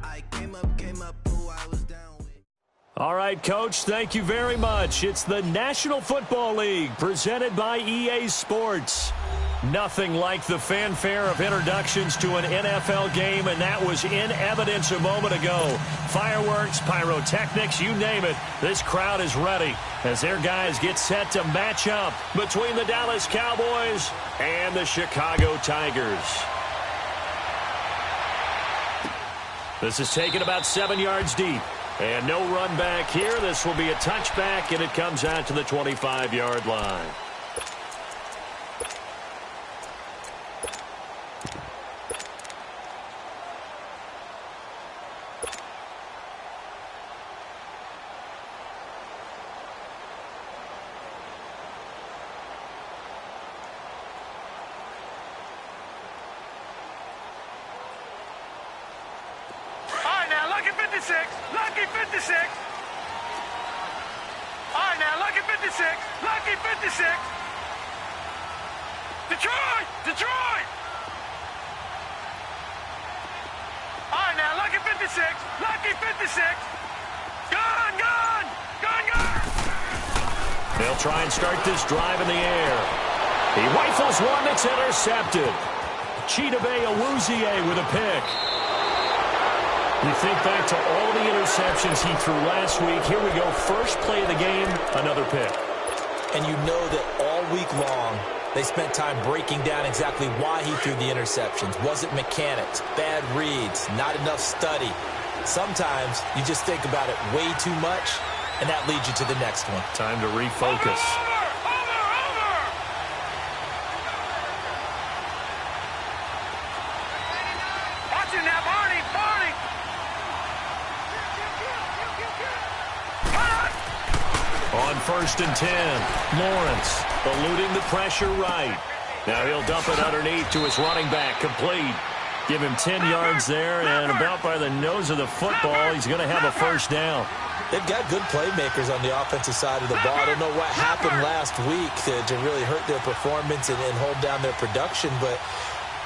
I came up, who I was down with. All right, Coach, thank you very much. It's the National Football League presented by EA Sports. Nothing like the fanfare of introductions to an NFL game, and that was in evidence a moment ago. Fireworks, pyrotechnics, you name it. This crowd is ready as their guys get set to match up between the Dallas Cowboys and the Chicago Tigers. This is taken about 7 yards deep. And no run back here. This will be a touchback, and it comes out to the 25-yard line. Lucky 56. All right, now, lucky 56. Lucky 56. Detroit! Detroit! All right, now, lucky 56. Lucky 56. Gun, gun! Gun, gun! They'll try and start this drive in the air. He rifles one that's intercepted. Chidobe Awuzie with a pick. You think back to all the interceptions he threw last week. Here we go. First play of the game, another pick. And you know that all week long, they spent time breaking down exactly why he threw the interceptions. Was it mechanics, bad reads, not enough study? Sometimes you just think about it way too much, and that leads you to the next one. Time to refocus. On 1st and 10, Lawrence eluding the pressure right. Now he'll dump it underneath to his running back, complete. Give him 10 yards there, and about by the nose of the football, he's going to have a first down. They've got good playmakers on the offensive side of the ball. I don't know what happened last week to really hurt their performance and hold down their production, but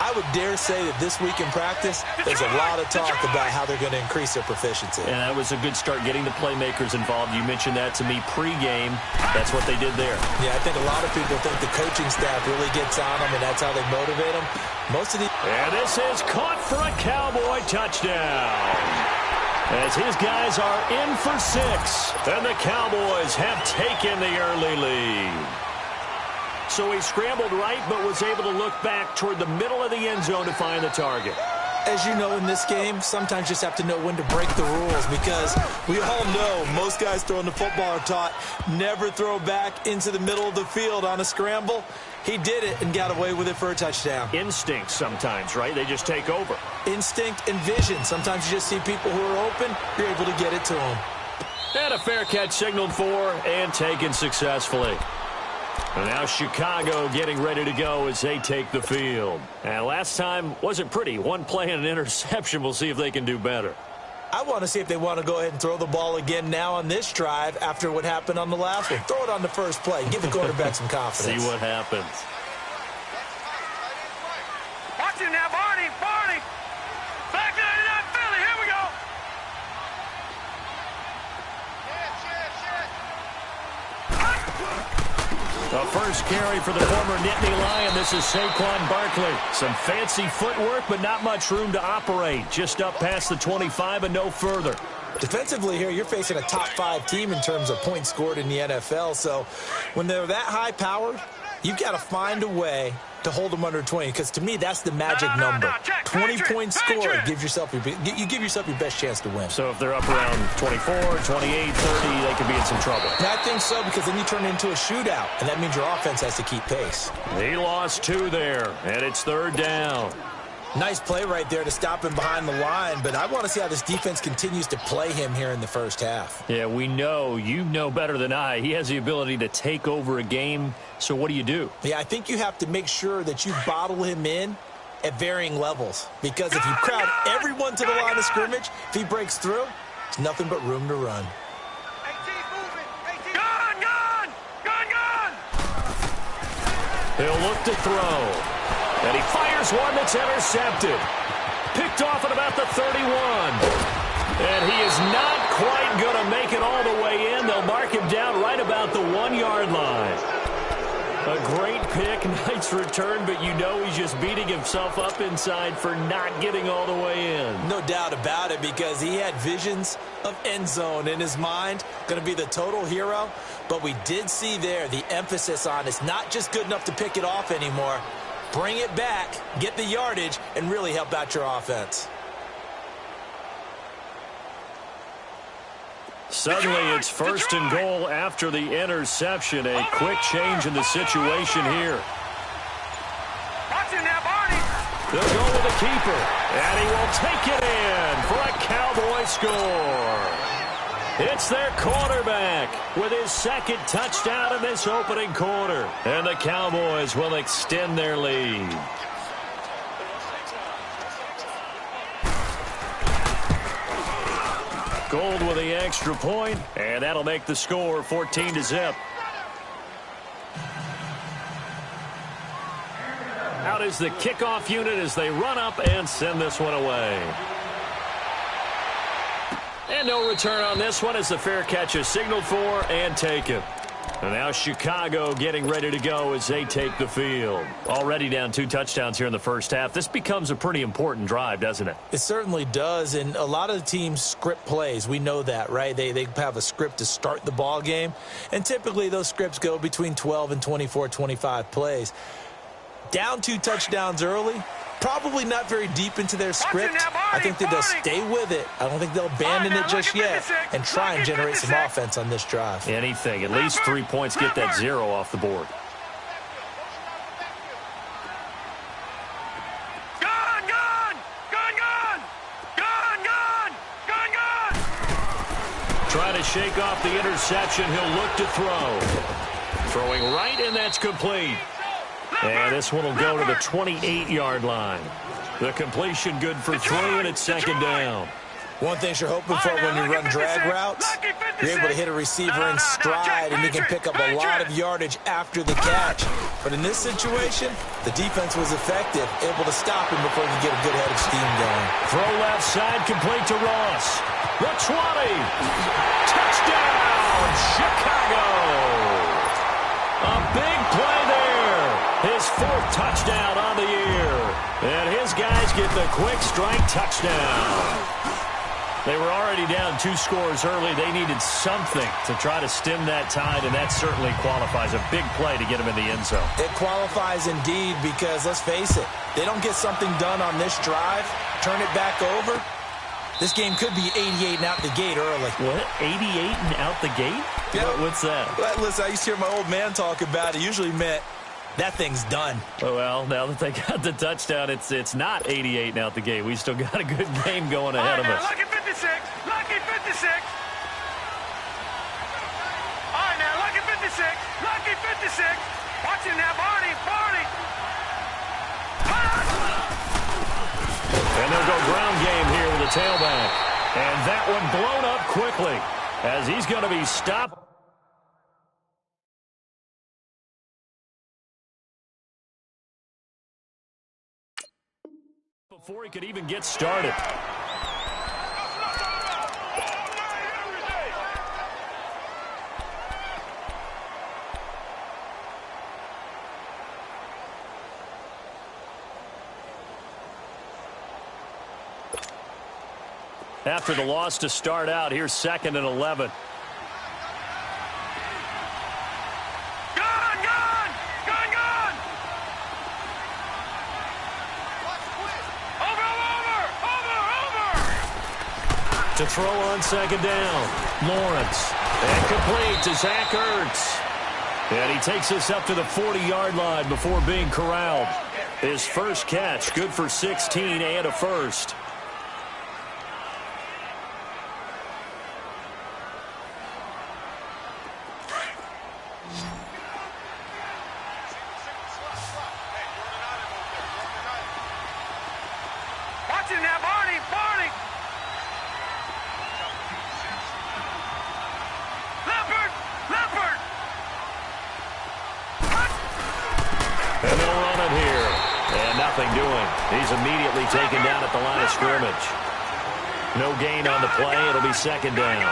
I would dare say that this week in practice, there's a lot of talk about how they're going to increase their proficiency. And that was a good start, getting the playmakers involved. You mentioned that to me pregame. That's what they did there. Yeah, I think a lot of people think the coaching staff really gets on them, and that's how they motivate them. Most of the... And this is caught for a Cowboy touchdown. As his guys are in for 6, and the Cowboys have taken the early lead. So he scrambled right, but was able to look back toward the middle of the end zone to find the target. As you know, in this game, sometimes you just have to know when to break the rules, because we all know most guys throwing the football are taught never throw back into the middle of the field on a scramble. He did it and got away with it for a touchdown. Instinct sometimes, right? They just take over. Instinct and vision. Sometimes you just see people who are open, you're able to get it to them. And a fair catch signaled for and taken successfully. And now Chicago getting ready to go as they take the field. And last time wasn't pretty. One play and an interception. We'll see if they can do better. I want to see if they want to go ahead and throw the ball again now on this drive after what happened on the last one. Throw it on the first play. Give the quarterback some confidence. See what happens. Watch it now, Barney. Barney. Back 99 Philly. Here we go. The first carry for the former Nittany Lion. This is Saquon Barkley. Some fancy footwork, but not much room to operate. Just up past the 25 and no further. Defensively here, you're facing a top 5 team in terms of points scored in the NFL. So when they're that high-powered, you've got to find a way to hold them under 20, because to me, that's the magic number. 20 points scored gives yourself you give yourself your best chance to win. So if they're up around 24, 28, 30, they could be in some trouble. I think so, because then you turn it into a shootout, and that means your offense has to keep pace. He lost 2 there, and it's 3rd down. Nice play right there to stop him behind the line, but I want to see how this defense continues to play him here in the first half. Yeah, we know. You know better than I. He has the ability to take over a game, so what do you do? Yeah, I think you have to make sure that you bottle him in at varying levels, because if you crowd everyone to the line of scrimmage, if he breaks through, there's nothing but room to run. Gun, gun! Gun, gun! He'll look to throw. And he fires one that's intercepted. Picked off at about the 31. not quite going to make it all the way in. They'll mark him down right about the 1-yard line. A great pick, nice return, but you know he's just beating himself up inside for not getting all the way in. No doubt about it, because he had visions of end zone in his mind. Going to be the total hero. But we did see there the emphasis on it's not just good enough to pick it off anymore. Bring it back, get the yardage, and really help out your offense. Suddenly, it's first and goal after the interception. A quick change in the situation here. They'll go with the keeper, and he will take it in for a Cowboy score. It's their quarterback with his second touchdown in this opening quarter. And the Cowboys will extend their lead. Gold with the extra point, and that'll make the score 14-0. Out is the kickoff unit as they run up and send this one away. And no return on this one as the fair catch is signaled for and taken. And now Chicago getting ready to go as they take the field. Already down 2 touchdowns here in the first half. This becomes a pretty important drive, doesn't it? It certainly does, and a lot of the teams script plays. We know that, right? They have a script to start the ball game, and typically those scripts go between 12 and 24, 25 plays. Down 2 touchdowns early, probably not very deep into their script. I think that they'll stay with it. I don't think they'll abandon it just yet and try and generate some offense on this drive. Anything. At least 3 points, get that 0 off the board. Trying to shake off the interception. He'll look to throw. Throwing right, and that's complete. And this one will go to the 28-yard line. The completion good for 3, and it's second down. One thing you're hoping for when you run drag routes, you're able to hit a receiver in stride, and you can pick up a lot of yardage after the catch. But in this situation, the defense was effective, able to stop him before he could get a good head of steam going. Throw left side, complete to Ross. The 20. Touchdown, Chicago. A big play there. His 4th touchdown on the year. And his guys get the quick strike touchdown. They were already down 2 scores early. They needed something to try to stem that tide, and that certainly qualifies. A big play to get him in the end zone. It qualifies indeed because, let's face it, they don't get something done on this drive, turn it back over, this game could be 88 and out the gate early. What? 88 and out the gate? Yeah. What's that? Well, listen, I used to hear my old man talk about it. Usually meant that thing's done. Oh, well, now that they got the touchdown, it's not 88 and out the gate. We still got a good game going ahead of us. Lucky 56. Lucky 56. All right, now, lucky 56. Lucky 56. Watch him now, Barney. Barney. And they'll go ground game here with the tailback. And that one blown up quickly as he's going to be stopped. Before he could even get started. After the loss to start out, here's 2nd and 11. To throw on 2nd down. Lawrence. And complete to Zach Ertz. And he takes us up to the 40-yard line before being corralled. His first catch, good for 16 and a first. He's immediately taken down at the line of scrimmage. No gain on the play. It'll be second down.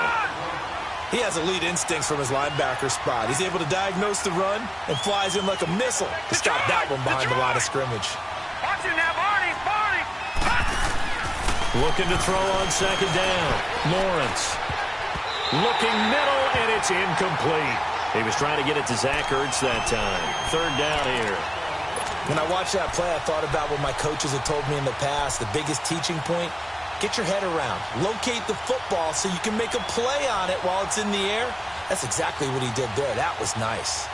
He has elite instincts from his linebacker spot. He's able to diagnose the run and flies in like a missile to stop that one behind the line of scrimmage. Watch it now, Barney. Looking to throw on second down. Lawrence. Looking middle, and it's incomplete. He was trying to get it to Zach Ertz that time. Third down here. When I watched that play, I thought about what my coaches had told me in the past. The biggest teaching point, get your head around. Locate the football so you can make a play on it while it's in the air. That's exactly what he did there. That was nice.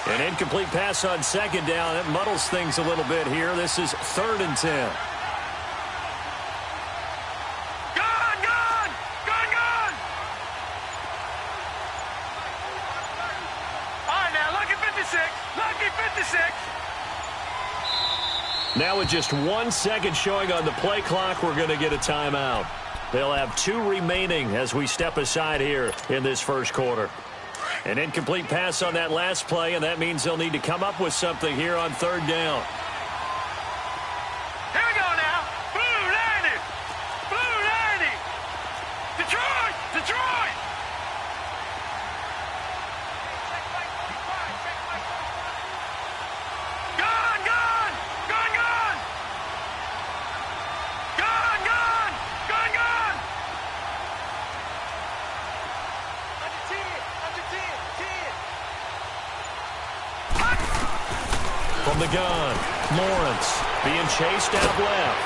An incomplete pass on second down. It muddles things a little bit here. This is 3rd and 10. Now with just 1 second showing on the play clock, we're going to get a timeout. They'll have 2 remaining as we step aside here in this first quarter. An incomplete pass on that last play, and that means they'll need to come up with something here on 3rd down. Here we go now. Blue 90. Blue 90. Detroit. Detroit. From the gun, Lawrence being chased out left.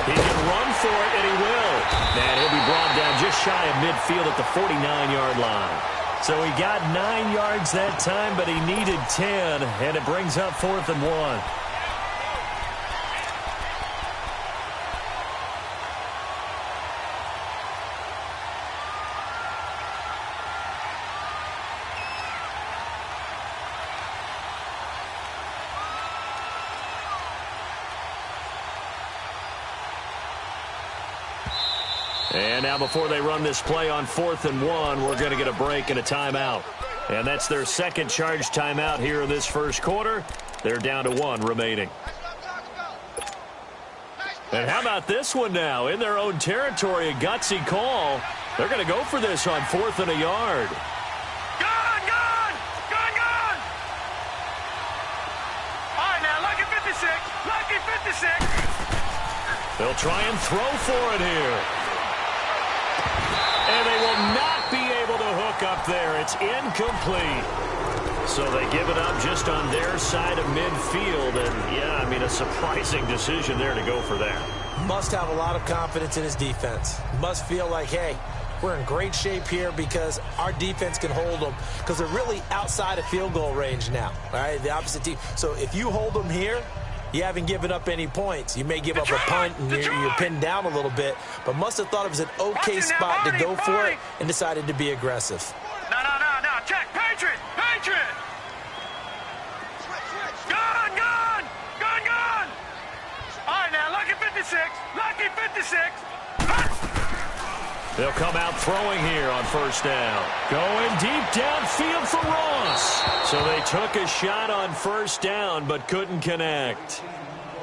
He can run for it, and he will. And he'll be brought down just shy of midfield at the 49-yard line. So he got 9 yards that time, but he needed 10, and it brings up 4th and 1. And now before they run this play on 4th and 1, we're going to get a break and a timeout. And that's their second charge timeout here in this first quarter. They're down to 1 remaining. And how about this one now? In their own territory, a gutsy call. They're going to go for this on 4th and a yard. Gun! All right, now, lucky 56. Lucky 56. They'll try and throw for it here. And they will not be able to hook up there. It's incomplete. So they give it up just on their side of midfield. And, yeah, I mean, a surprising decision there to go for that. Must have a lot of confidence in his defense. Must feel like, hey, we're in great shape here because our defense can hold them because they're really outside of field goal range now, all right, the opposite team. So if you hold them here, you haven't given up any points. You may give up a punt and you're pinned down a little bit, but must have thought it was an okay spot to go for it and decided to be aggressive. No. Check. Patriot. Gun. All right, now, lucky 56. Lucky 56. They'll come out throwing here on 1st down. Going deep downfield for Ross. So they took a shot on 1st down but couldn't connect.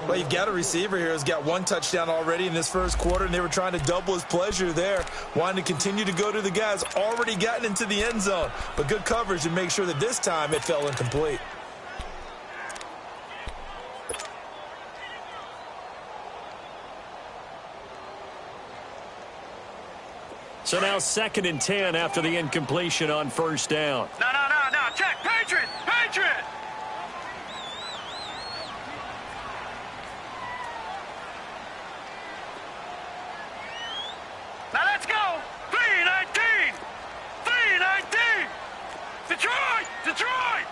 Well, you've got a receiver here who's got 1 touchdown already in this first quarter, and they were trying to double his pleasure there, wanting to continue to go to the guys already gotten into the end zone. But good coverage to make sure that this time it fell incomplete. So now 2nd and 10 after the incompletion on 1st down. No. Check. Patriot. Now let's go. 319. Detroit.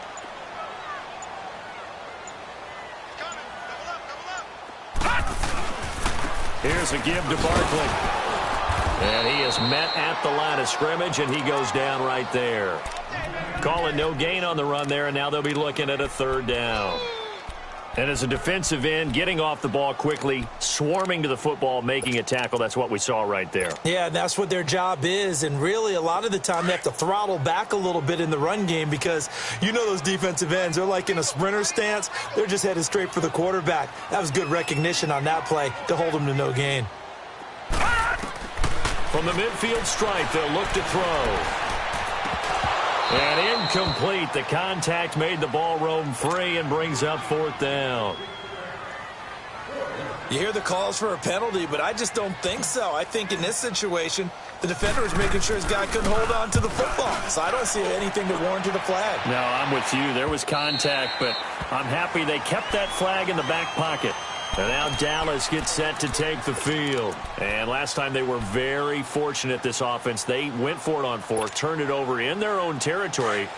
Here's a give to Barkley. And he is met at the line of scrimmage, and he goes down right there. Calling no gain on the run there, and now they'll be looking at a 3rd down. And as a defensive end, getting off the ball quickly, swarming to the football, making a tackle, that's what we saw right there. Yeah, and that's what their job is. And really, a lot of the time, they have to throttle back a little bit in the run game because you know those defensive ends, they're like in a sprinter stance. They're just headed straight for the quarterback. That was good recognition on that play to hold them to no gain. From the midfield stripe, they'll look to throw. And incomplete. The contact made the ball roam free and brings up 4th down. You hear the calls for a penalty, but I just don't think so. I think in this situation, the defender was making sure his guy couldn't hold on to the football. So I don't see anything to warranted a flag. No, I'm with you. There was contact, but I'm happy they kept that flag in the back pocket. And now Dallas gets set to take the field. And last time they were very fortunate, this offense. They went for it on 4th, turned it over in their own territory,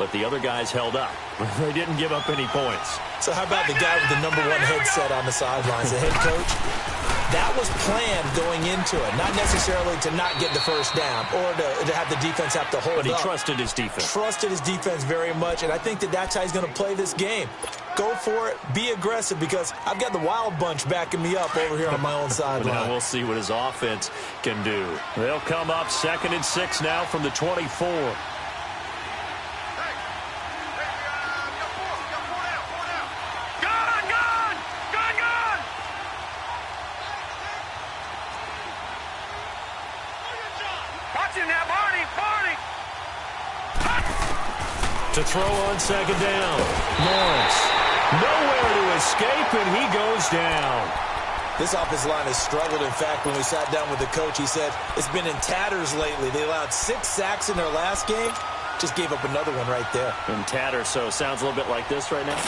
but the other guys held up. They didn't give up any points. So how about the guy with the #1 headset on the sidelines, the head coach? That was planned going into it, not necessarily to not get the first down or to have the defense have to hold up. But he trusted his defense. Trusted his defense very much, and I think that's how he's going to play this game. Go for it. Be aggressive because I've got the wild bunch backing me up over here on my own sideline. Now we'll see what his offense can do. They'll come up 2nd and 6 now from the 24. To throw on 2nd down. Lawrence. Nowhere to escape, and he goes down. This offensive line has struggled. In fact, when we sat down with the coach, he said it's been in tatters lately. They allowed 6 sacks in their last game. Just gave up another one right there. In tatters, so it sounds a little bit like this right now.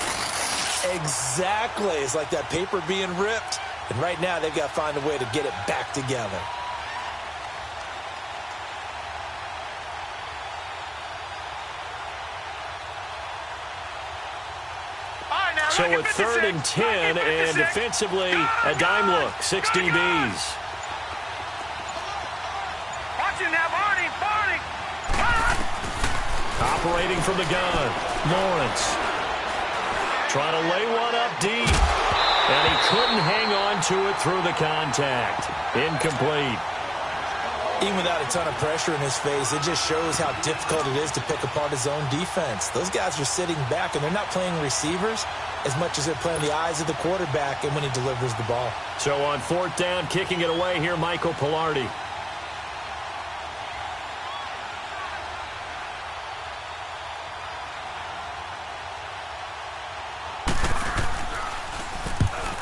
Exactly. It's like that paper being ripped. And right now, they've got to find a way to get it back together. So a 3rd and 10, and defensively, a dime look, 6 DBs. Operating from the gun, Lawrence. Trying to lay one up deep, and he couldn't hang on to it through the contact. Incomplete. Even without a ton of pressure in his face, it just shows how difficult it is to pick apart his own defense. Those guys are sitting back, and they're not playing receivers as much as they're playing the eyes of the quarterback and when he delivers the ball. So on 4th down, kicking it away here, Michael Pilardi.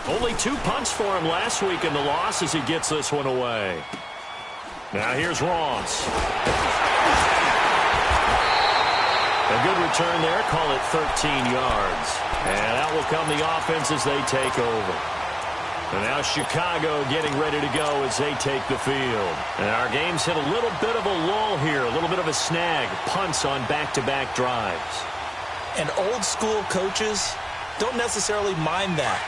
Only 2 punts for him last week in the loss as he gets this one away. Now here's Ross. A good return there. Call it 13 yards. And out will come the offense as they take over. And now Chicago getting ready to go as they take the field. And our game's hit a little bit of a lull here, a little bit of a snag. Punts on back-to-back drives. And old school coaches don't necessarily mind that.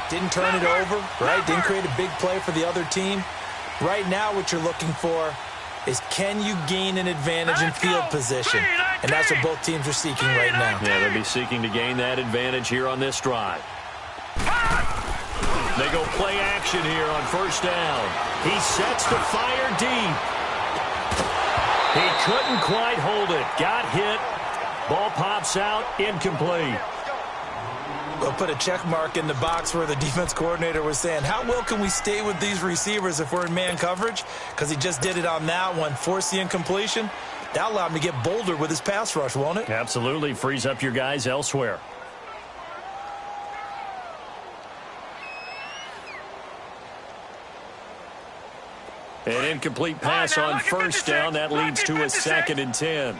Didn't turn it over, right? Didn't create a big play for the other team. Right now, what you're looking for is can you gain an advantage in field position? And that's what both teams are seeking right now. Yeah, they'll be seeking to gain that advantage here on this drive. They go play action here on 1st down. He sets to fire deep. He couldn't quite hold it. Got hit. Ball pops out. Incomplete. We'll put a check mark in the box where the defense coordinator was saying, how well can we stay with these receivers if we're in man coverage? Because he just did it on that one, forced the incompletion. That allowed him to get bolder with his pass rush, won't it? Absolutely. Frees up your guys elsewhere. An incomplete pass on 1st down. That leads to a 2nd and 10.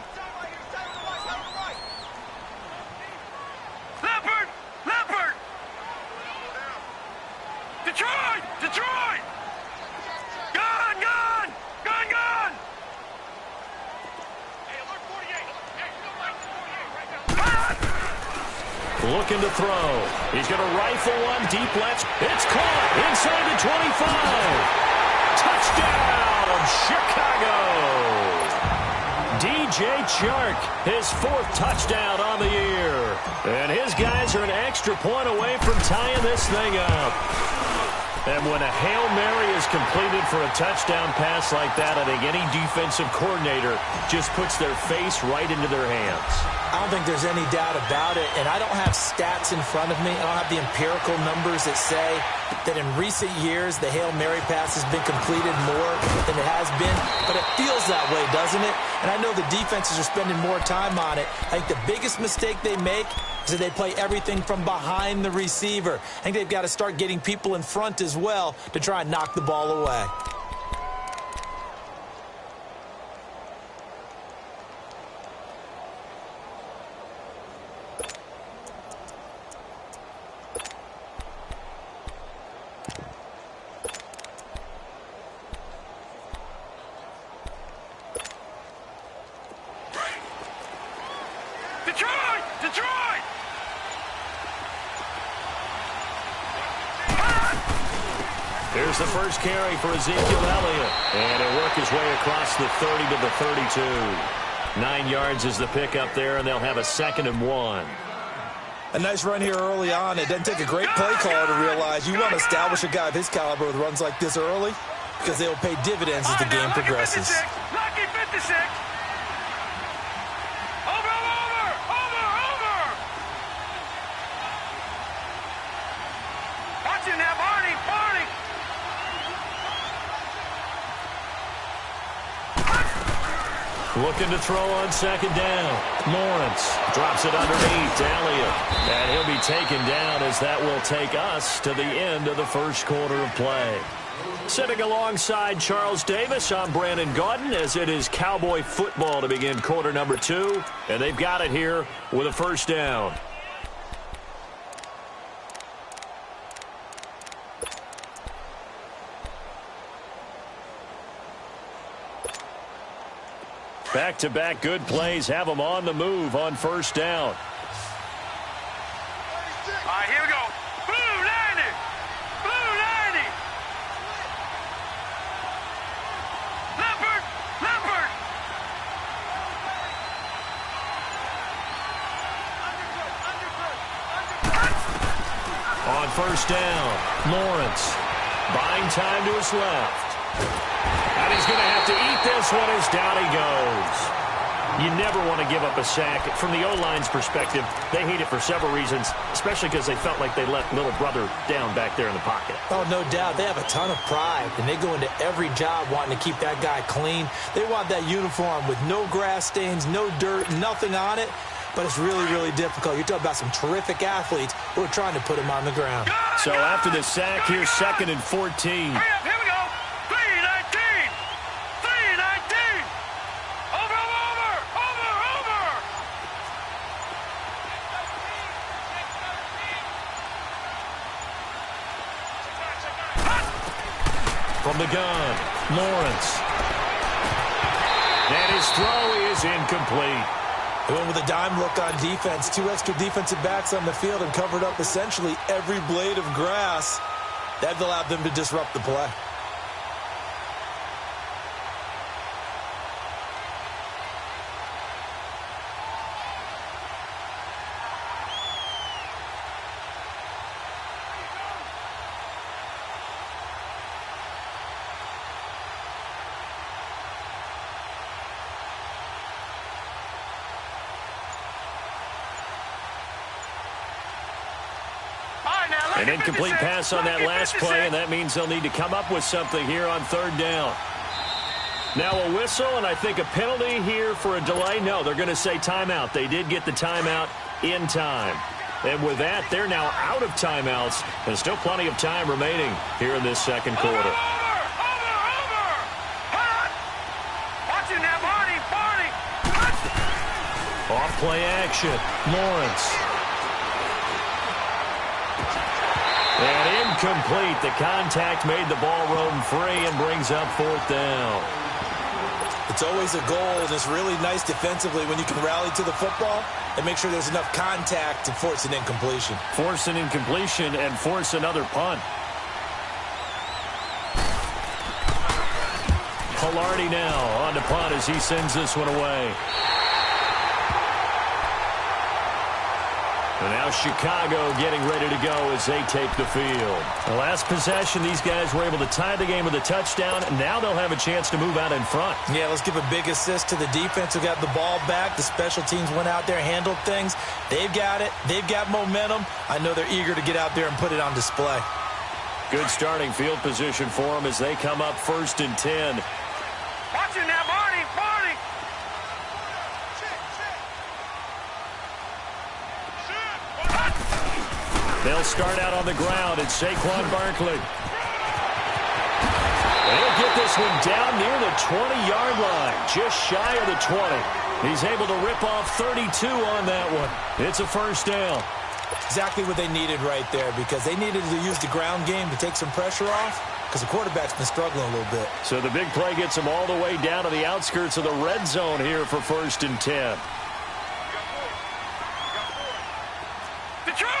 Detroit! Gun! Looking to throw. He's going to rifle one deep left. It's caught inside the 25. Touchdown, Chicago. DJ Chark, his 4th touchdown on the year. And his guys Cowboys are an extra point away from tying this thing up. And when a Hail Mary is completed for a touchdown pass like that, I think any defensive coordinator just puts their face right into their hands. I don't think there's any doubt about it, and I don't have stats in front of me. I don't have the empirical numbers that say that in recent years the Hail Mary pass has been completed more than it has been, but it feels that way, doesn't it? And I know the defenses are spending more time on it. I think the biggest mistake they make is that they play everything from behind the receiver. I think they've got to start getting people in front as well to try and knock the ball away. Detroit! Here's the first carry for Ezekiel Elliott. And he'll work his way across the 30 to the 32. 9 yards is the pickup there, and they'll have a 2nd and 1. A nice run here early on. It doesn't take a great play caller to realize you want to establish a guy of his caliber with runs like this early because they will pay dividends as the game progresses. Lucky 56. Over. Watch him now, Barney. Looking to throw on 2nd down. Lawrence drops it underneath to Elliott. And he'll be taken down as that will take us to the end of the first quarter of play. Sitting alongside Charles Davis, I'm Brandon Gaudin as it is Cowboy football to begin quarter number 2. And they've got it here with a first down. Back-to-back good plays have them on the move on first down. All right, here we go. Blue 90. Leopard. On first down, Lawrence buying time to his left. And he's going to have to eat this one as down he goes. You never want to give up a sack. From the O-line's perspective, they hate it for several reasons, especially because they felt like they let little brother down back there in the pocket. Oh, no doubt. They have a ton of pride, and they go into every job wanting to keep that guy clean. They want that uniform with no grass stains, no dirt, nothing on it. But it's really, really difficult. You're talking about some terrific athletes who are trying to put him on the ground. So after the sack, here's 2nd and 14. Hurry up, here we go. 319. Over. From the gun, Lawrence. And his throw is incomplete. They went with a dime look on defense. 2 extra defensive backs on the field and covered up essentially every blade of grass. That allowed them to disrupt the play. An incomplete pass on that last play, and that means they'll need to come up with something here on 3rd down. Now a whistle, and I think a penalty here for a delay. No, they're going to say timeout. They did get the timeout in time. And with that, they're now out of timeouts, and still plenty of time remaining here in this second quarter. Over. Watch him now, Barney. Off play action, Lawrence. And incomplete. The contact made the ball roam free and brings up 4th down. It's always a goal, and it's really nice defensively when you can rally to the football and make sure there's enough contact to force an incompletion. Force an incompletion and force another punt. Pilardi now on to punt as he sends this one away. And now Chicago getting ready to go as they take the field. The last possession, these guys were able to tie the game with a touchdown, and now they'll have a chance to move out in front. Yeah, let's give a big assist to the defense who got the ball back. The special teams went out there, handled things. They've got it. They've got momentum. I know they're eager to get out there and put it on display. Good starting field position for them as they come up 1st and 10. Watch it now, Barney. Barney. They'll start out on the ground. It's Saquon Barkley. They'll get this one down near the 20-yard line, just shy of the 20. He's able to rip off 32 on that one. It's a first down. Exactly what they needed right there, because they needed to use the ground game to take some pressure off, because the quarterback's been struggling a little bit. So the big play gets them all the way down to the outskirts of the red zone here for 1st and 10. Detroit!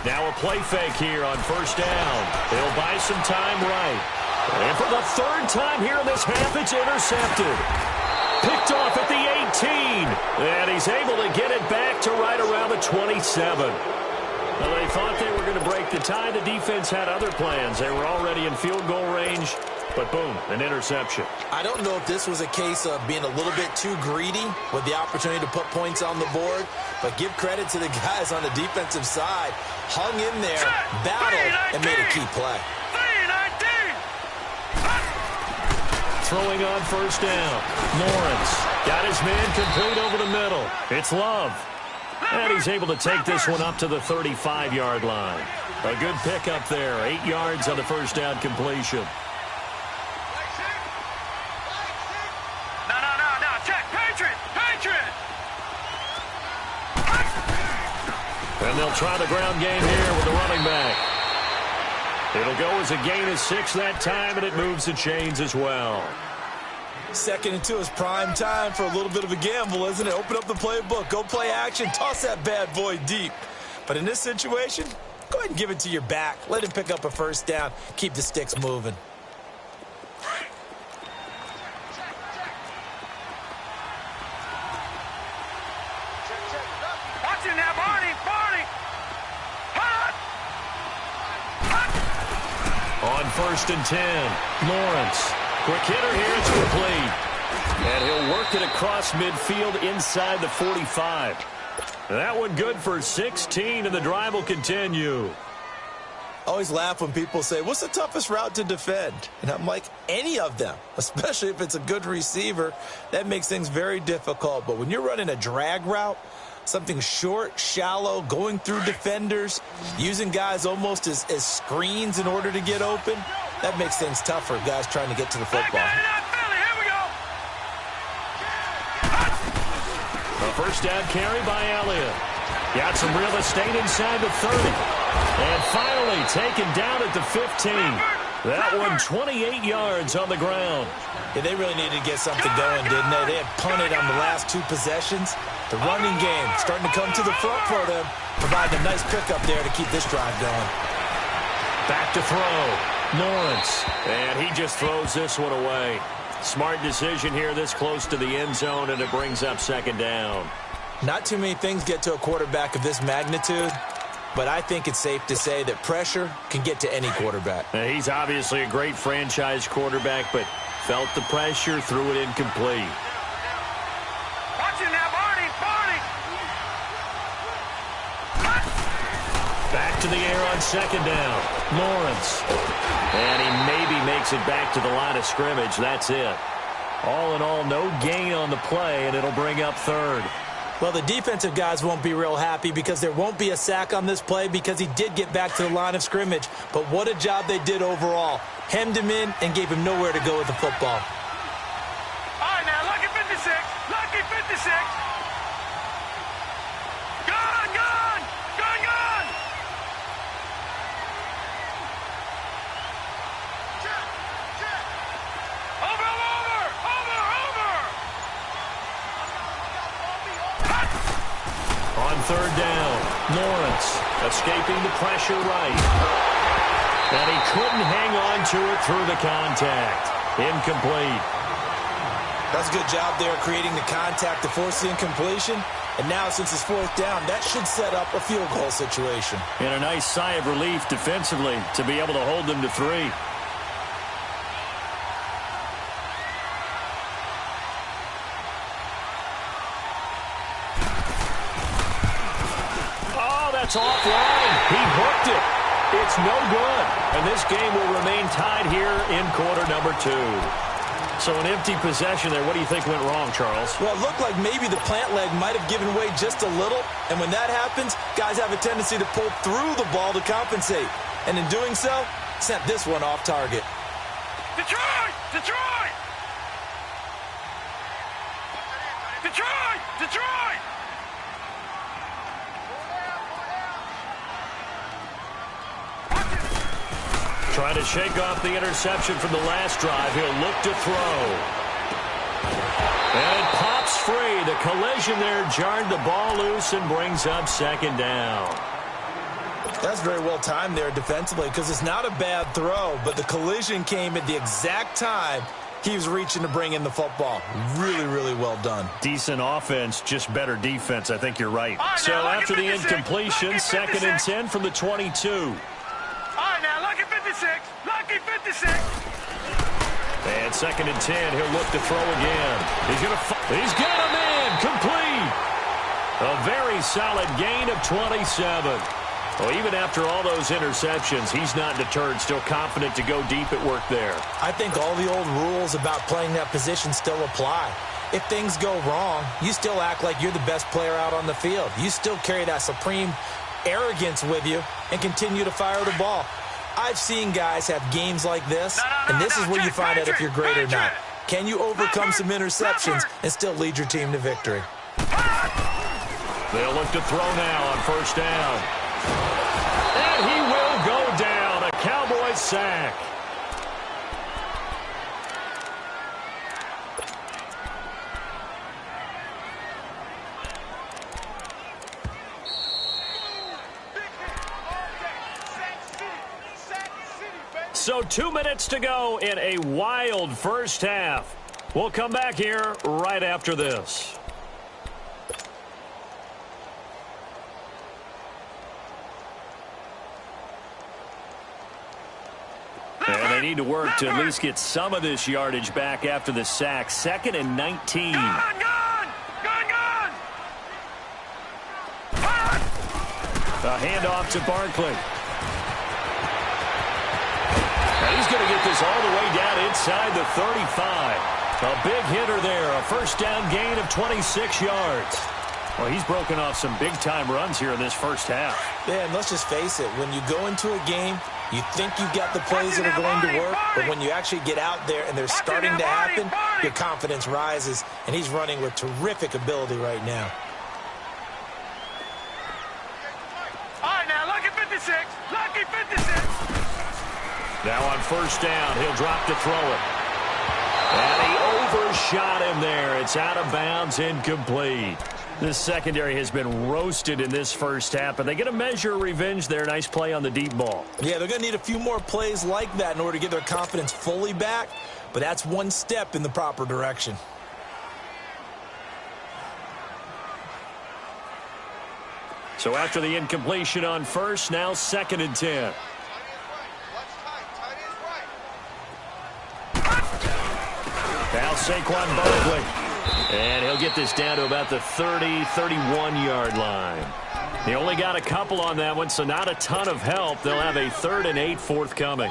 Now a play fake here on 1st down. They'll buy some time right. And for the 3rd time here in this half, it's intercepted. Picked off at the 18. And he's able to get it back to right around the 27. Well, they thought they were going to break the tie. The defense had other plans. They were already in field goal range. But boom, an interception. I don't know if this was a case of being a little bit too greedy with the opportunity to put points on the board, but give credit to the guys on the defensive side. Hung in there, battled, and made a key play. Throwing on 1st down. Lawrence got his man complete over the middle. It's Love. And he's able to take this one up to the 35-yard line. A good pickup there. 8 yards on the 1st down completion. And they'll try the ground game here with the running back. It'll go as a gain of 6 that time, and it moves the chains as well. 2nd and 2 is prime time for a little bit of a gamble, isn't it? Open up the playbook, go play action, toss that bad boy deep. But in this situation, go ahead and give it to your back. Let him pick up a 1st down. Keep the sticks moving. Watch it now, Barney. On 1st and 10, Lawrence. Quick hitter here, it's complete. And he'll work it across midfield inside the 45. That one good for 16, and the drive will continue. I always laugh when people say, what's the toughest route to defend? And I'm like, any of them, especially if it's a good receiver. That makes things very difficult. But when you're running a drag route, something short, shallow, going through defenders, using guys almost as screens in order to get open, that makes things tough for guys trying to get to the football. A 1st down carry by Elliott. Got some real estate inside the 30. And finally taken down at the 15. That one 28 yards on the ground. Yeah, they really needed to get something going, didn't they? They had punted on the last 2 possessions. The running game starting to come to the front for them, providing a nice pickup there to keep this drive going. Back to throw. Lawrence. And he just throws this one away. Smart decision here this close to the end zone, and it brings up 2nd down. Not too many things get to a quarterback of this magnitude, but I think it's safe to say that pressure can get to any quarterback. Now, he's obviously a great franchise quarterback, but felt the pressure, threw it incomplete. Watch it now, Barney. Back to the air on 2nd down. Lawrence. And he maybe makes it back to the line of scrimmage. That's it. All in all, no gain on the play, and it'll bring up 3rd. Well, the defensive guys won't be real happy because there won't be a sack on this play because he did get back to the line of scrimmage. But what a job they did overall. Hemmed him in and gave him nowhere to go with the football. All right, now, lucky 56. Lucky 56. Gone. On 3rd down, Lawrence escaping the pressure right. And he couldn't hang on to it through the contact. Incomplete. That's a good job there creating the contact to force the incompletion. And now, since it's fourth down, that should set up a field goal situation. And a nice sigh of relief defensively to be able to hold them to 3. Oh, that's offline. He hooked it. It's no good. And this game will remain tied here in quarter number 2. So an empty possession there. What do you think went wrong, Charles? Well, it looked like maybe the plant leg might have given way just a little. And when that happens, guys have a tendency to pull through the ball to compensate. And in doing so, sent this one off target. Detroit! Detroit! Detroit! Detroit! Trying to shake off the interception from the last drive. He'll look to throw. And it pops free. The collision there jarred the ball loose and brings up second down. That's very well timed there defensively because it's not a bad throw, but the collision came at the exact time he was reaching to bring in the football. Really, really well done. Decent offense, just better defense. I think you're right. Right, So now, after the 56, incompletion, second and 10 from the 22. All right, now, lucky 56. Lucky 56. And second and 10, he'll look to throw again. He's got him in, complete. A very solid gain of 27. Well, even after all those interceptions, he's not deterred, still confident to go deep at work there. I think all the old rules about playing that position still apply. If things go wrong, you still act like you're the best player out on the field. You still carry that supreme arrogance with you and continue to fire the ball. I've seen guys have games like this, and this is where you find out if you're great or not. Can you overcome some interceptions and still lead your team to victory? They'll look to throw now on first down. And he will go down. A Cowboys sack. So 2 minutes to go in a wild first half. We'll come back here right after this. And they need to work to at least get some of this yardage back after the sack. 2nd and 19. Gone! A handoff to Barkley. And he's going to get this all the way down inside the 35. A big hitter there. A first down gain of 26 yards. Well, he's broken off some big-time runs here in this first half. Yeah, and let's just face it. When you go into a game, you think you've got the plays that are going to work, but when you actually get out there and they're starting to happen, your confidence rises, and he's running with terrific ability right now. All right, now, lucky 56. Lucky 56. Now on first down, he'll drop to throw it. And he overshot him there. It's out of bounds, incomplete. This secondary has been roasted in this first half, but they get a measure of revenge there. Nice play on the deep ball. Yeah, they're going to need a few more plays like that in order to get their confidence fully back, but that's one step in the proper direction. So after the incompletion on first, now 2nd and 10. Now Saquon Barkley. And he'll get this down to about the 30, 31-yard line. They only got a couple on that one, so not a ton of help. They'll have a 3rd and 8 forthcoming.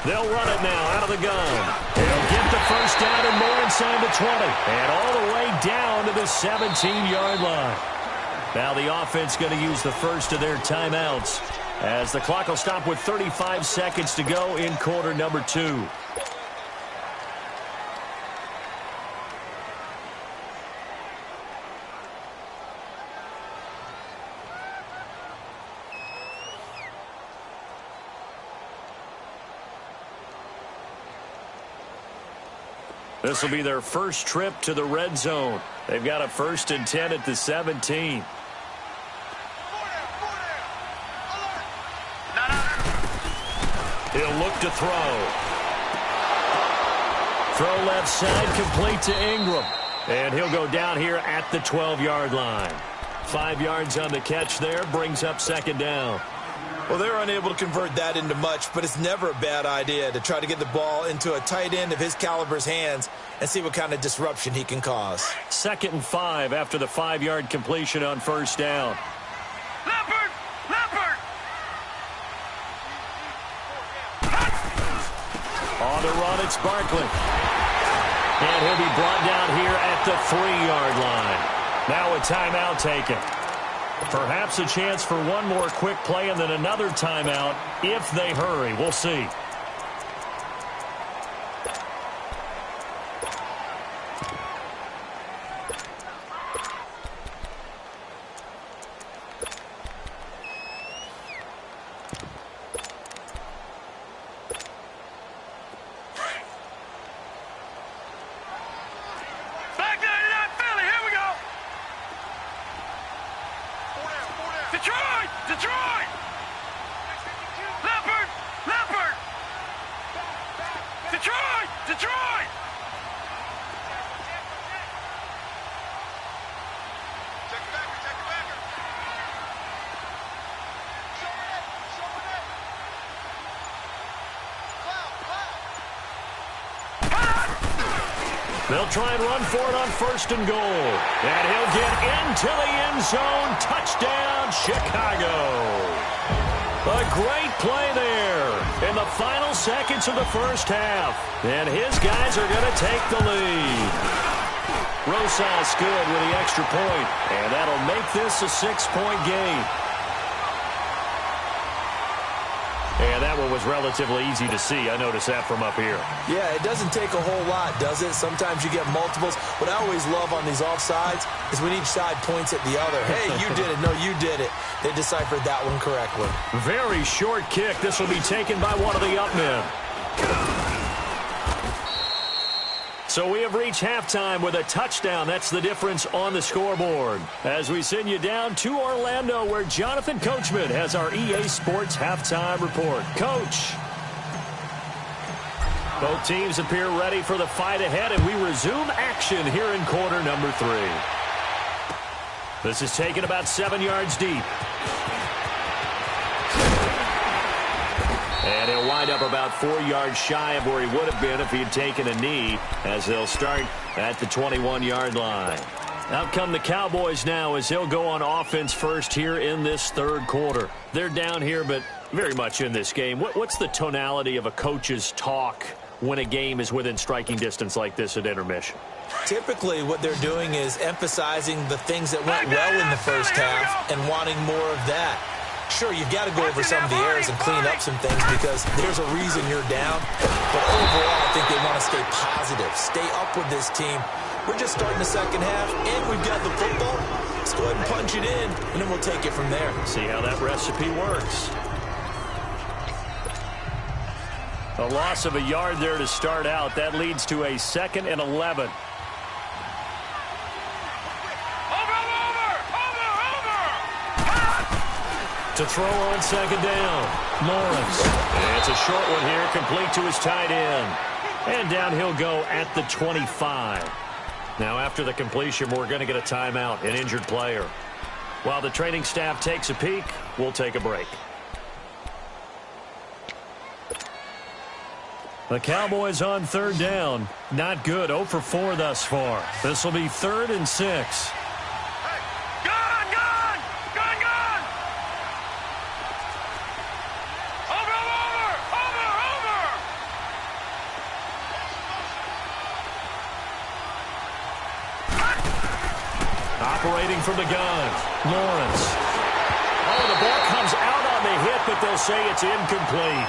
They'll run it now out of the gun. They'll get the first down and more inside the 20. And all the way down to the 17-yard line. Now the offense going to use the first of their timeouts as the clock will stop with 35 seconds to go in quarter number 2. This will be their first trip to the red zone. They've got a 1st and 10 at the 17. He'll look to throw. Throw left side, complete to Ingram. And he'll go down here at the 12-yard line. 5 yards on the catch there, brings up 2nd down. Well, they're unable to convert that into much, but it's never a bad idea to try to get the ball into a tight end of his caliber's hands and see what kind of disruption he can cause. 2nd and 5 after the 5-yard completion on 1st down. Leopard! Leopard! On the run, it's Barkley. And he'll be brought down here at the 3-yard line. Now a timeout taken. Perhaps a chance for one more quick play and then another timeout if they hurry. We'll see. Detroit! Detroit! Leopard! Leopard! Detroit! Detroit! Check the backer, check the backer. They'll try and run for it on 1st and goal. And he'll get into the end zone. Touchdown, Chicago. A great play there in the final seconds of the 1st half. And his guys are going to take the lead. Rosas good with the extra point. And that'll make this a 6-point game. And that one was relatively easy to see. I noticed that from up here. Yeah, it doesn't take a whole lot, does it? Sometimes you get multiples. What I always love on these offsides is when each side points at the other. Hey, you did it. No, you did it. They deciphered that one correctly. Very short kick. This will be taken by one of the up men. So we have reached halftime with a touchdown. That's the difference on the scoreboard. As we send you down to Orlando, where Jonathan Coachman has our EA Sports halftime report. Coach. Both teams appear ready for the fight ahead, and we resume action here in quarter number 3. This is taken about 7 yards deep. And he'll wind up about 4 yards shy of where he would have been if he had taken a knee, as they'll start at the 21-yard line. Out come the Cowboys now as he'll go on offense first here in this 3rd quarter. They're down here, but very much in this game. What's the tonality of a coach's talk when a game is within striking distance like this at intermission? Typically, what they're doing is emphasizing the things that went well in the 1st half and wanting more of that. Sure, you've got to go over some of the errors and clean up some things because there's a reason you're down. But overall, I think they want to stay positive, stay up with this team. We're just starting the 2nd half, and we've got the football. Let's go ahead and punch it in, and then we'll take it from there. See how that recipe works. A loss of a yard there to start out. That leads to a 2nd and 11. To throw on 2nd down, Lawrence. And it's a short one here, complete to his tight end. And down he'll go at the 25. Now after the completion, we're going to get a timeout, an injured player. While the training staff takes a peek, we'll take a break. The Cowboys on 3rd down. Not good, 0 for 4 thus far. This will be 3rd and 6. Operating from the gun, Lawrence. Oh, the ball comes out on the hit but they'll say it's incomplete.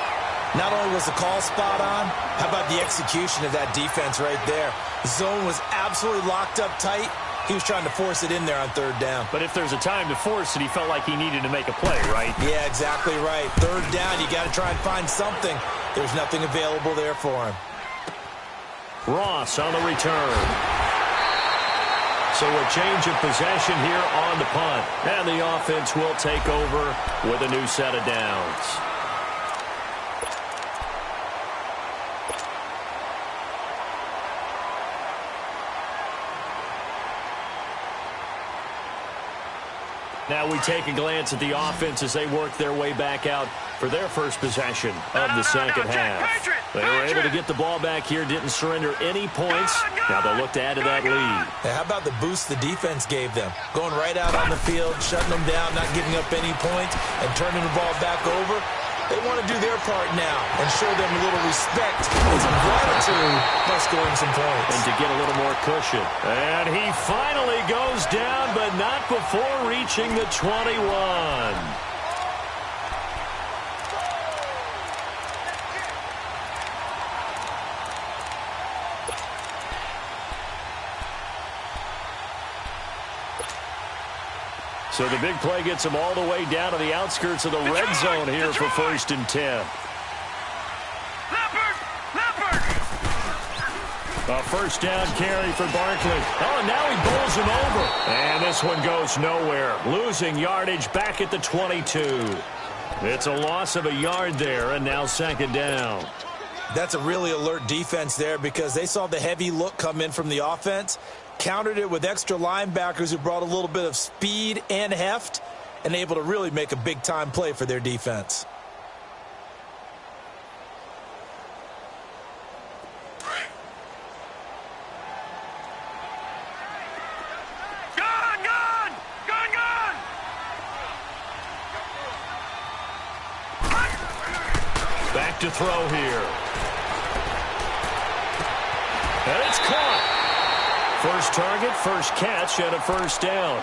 Not only was the call spot on, how about the execution of that defense right there? The zone was absolutely locked up tight. He was trying to force it in there on third down. But if there's a time to force it, he felt like he needed to make a play, right? Yeah, exactly right. Third down, you got to try and find something. There's nothing available there for him. Ross on the return. So a change of possession here on the punt. And the offense will take over with a new set of downs. Now we take a glance at the offense as they work their way back out for their first possession of the second half. They were able to get the ball back here, didn't surrender any points. Now they'll look to add to that lead. How about the boost the defense gave them? Going right out on the field, shutting them down, not giving up any points, and turning the ball back over. They want to do their part now and show them a little respect and some gratitude by scoring some points. And to get a little more cushion. And he finally goes down, but not before reaching the 21. So the big play gets him all the way down to the outskirts of the red zone here for 1st and 10. A first down carry for Barkley. Oh, and now he bowls him over. And this one goes nowhere. Losing yardage back at the 22. It's a loss of a yard there, and now 2nd down. That's a really alert defense there because they saw the heavy look come in from the offense, countered it with extra linebackers who brought a little bit of speed and heft, and able to really make a big-time play for their defense. Back to throw here. And it's caught. First target, first catch, and a first down.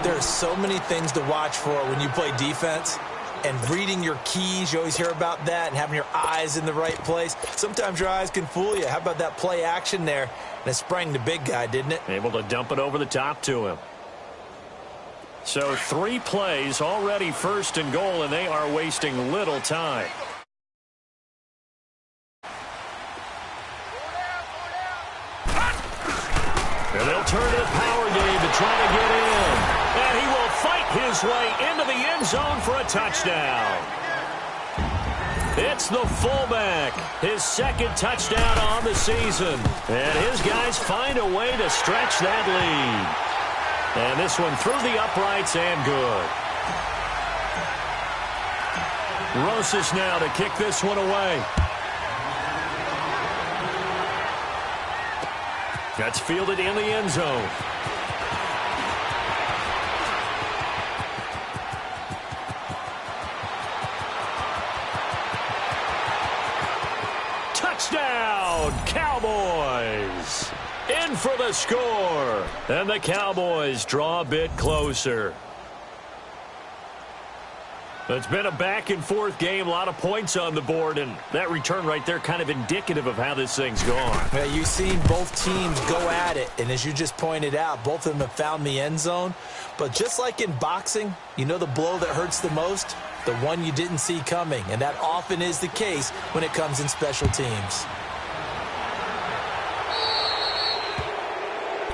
There are so many things to watch for when you play defense. And reading your keys, you always hear about that, and having your eyes in the right place. Sometimes your eyes can fool you. How about that play action there? And it sprang the big guy, didn't it? Able to dump it over the top to him. So 3 plays, already 1st and goal, and they are wasting little time. And they'll turn to the power game to try to get in. And he will fight his way into the end zone for a touchdown. It's the fullback, his 2nd touchdown on the season. And his guys find a way to stretch that lead. And this one through the uprights and good. Rosas now to kick this one away. That's fielded in the end zone. Touchdown, Cowboys! In for the score. And the Cowboys draw a bit closer. It's been a back-and-forth game, a lot of points on the board, and that return right there kind of indicative of how this thing's gone. Yeah, you've seen both teams go at it, and as you just pointed out, both of them have found the end zone. But just like in boxing, you know the blow that hurts the most? The one you didn't see coming, and that often is the case when it comes in special teams.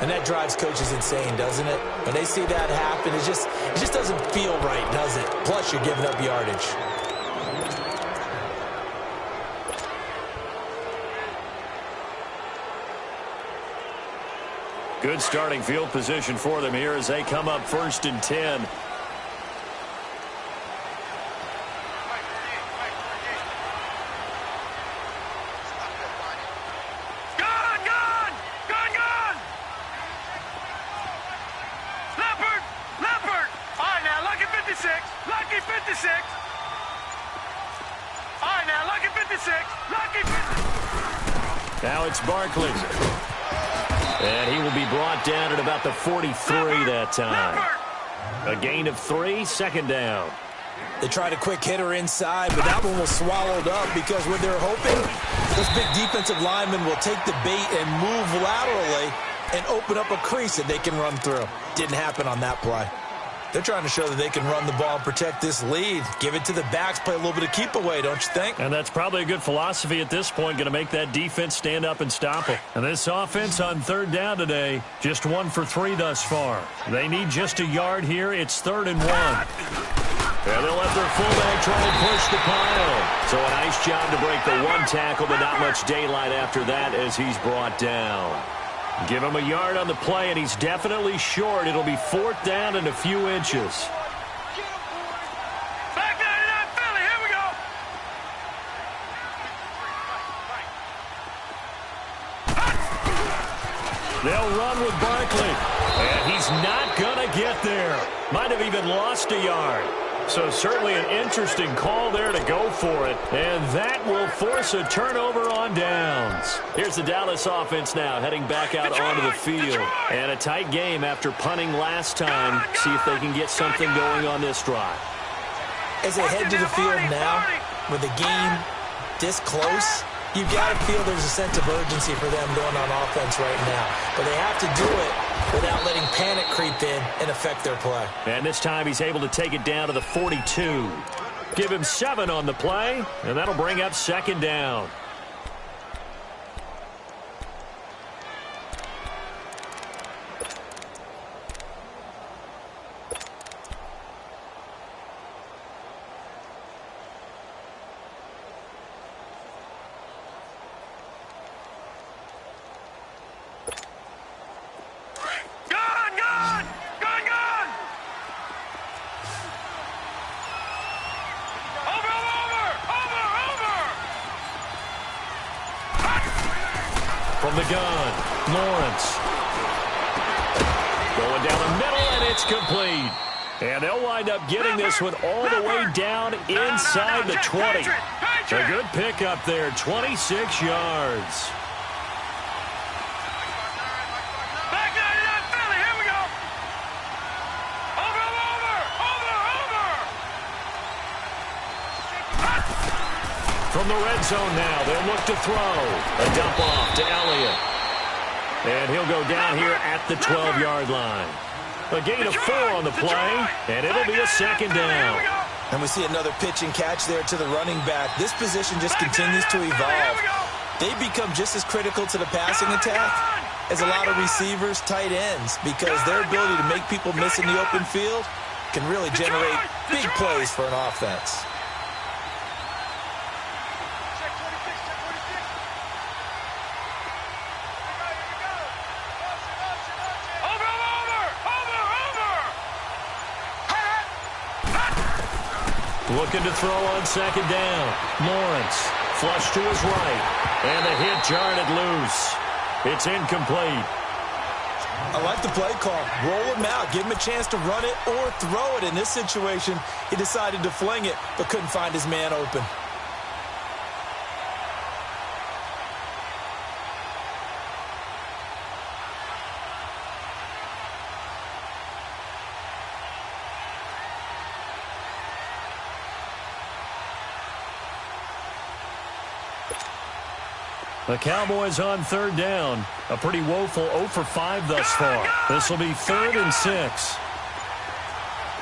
And that drives coaches insane, doesn't it? When they see that happen, it just doesn't feel right, does it? Plus, you're giving up yardage. Good starting field position for them here as they come up 1st and 10. Lucky 56. All right, now, lucky 56. Lucky 56. Now it's Barkley. And he will be brought down at about the 43 that time. A gain of 3, 2nd down. They tried a quick hitter inside, but that one was swallowed up because what they're hoping, those big defensive linemen will take the bait and move laterally and open up a crease that they can run through. Didn't happen on that play. They're trying to show that they can run the ball and protect this lead. Give it to the backs, play a little bit of keep away, don't you think? And that's probably a good philosophy at this point, going to make that defense stand up and stop them. And this offense on third down today, just 1 for 3 thus far. They need just a yard here. It's 3rd and 1. And they'll let their fullback try and push the pile. So a nice job to break the 1 tackle, but not much daylight after that as he's brought down. Give him a yard on the play, and he's definitely short. It'll be 4th down and a few inches. Back 99 Philly, here we go. They'll run with Barkley, and he's not going to get there. Might have even lost a yard. So certainly an interesting call there to go for it. And that will force a turnover on downs. Here's the Dallas offense now heading back out onto the field. And a tight game after punting last time. See if they can get something going on this drive. As they head to the field now, with the game this close, you've got to feel there's a sense of urgency for them going on offense right now. But they have to do it without letting panic creep in and affect their play. And this time he's able to take it down to the 42. Give him 7 on the play, and that'll bring up 2nd down. From the gun, Lawrence. Going down the middle, and it's complete. And they'll wind up getting this one all the way down inside the 20. A good pickup there, 26 yards. Back 99 Philly, here we go. From the red zone now, they'll look to throw. A dump off to Elliott. And he'll go down here at the 12-yard line. A gain of 4 on the play, and it'll be a 2nd down. And we see another pitch and catch there to the running back. This position just continues to evolve. They become just as critical to the passing attack as a lot of receivers, tight ends, because their ability to make people miss in the open field can really generate big plays for an offense. Looking to throw on 2nd down. Lawrence, flush to his right. And the hit jarred it loose. It's incomplete. I like the play call. Roll him out. Give him a chance to run it or throw it. In this situation, he decided to fling it, but couldn't find his man open. The Cowboys on 3rd down. A pretty woeful 0 for 5 thus far. This will be 3rd and 6.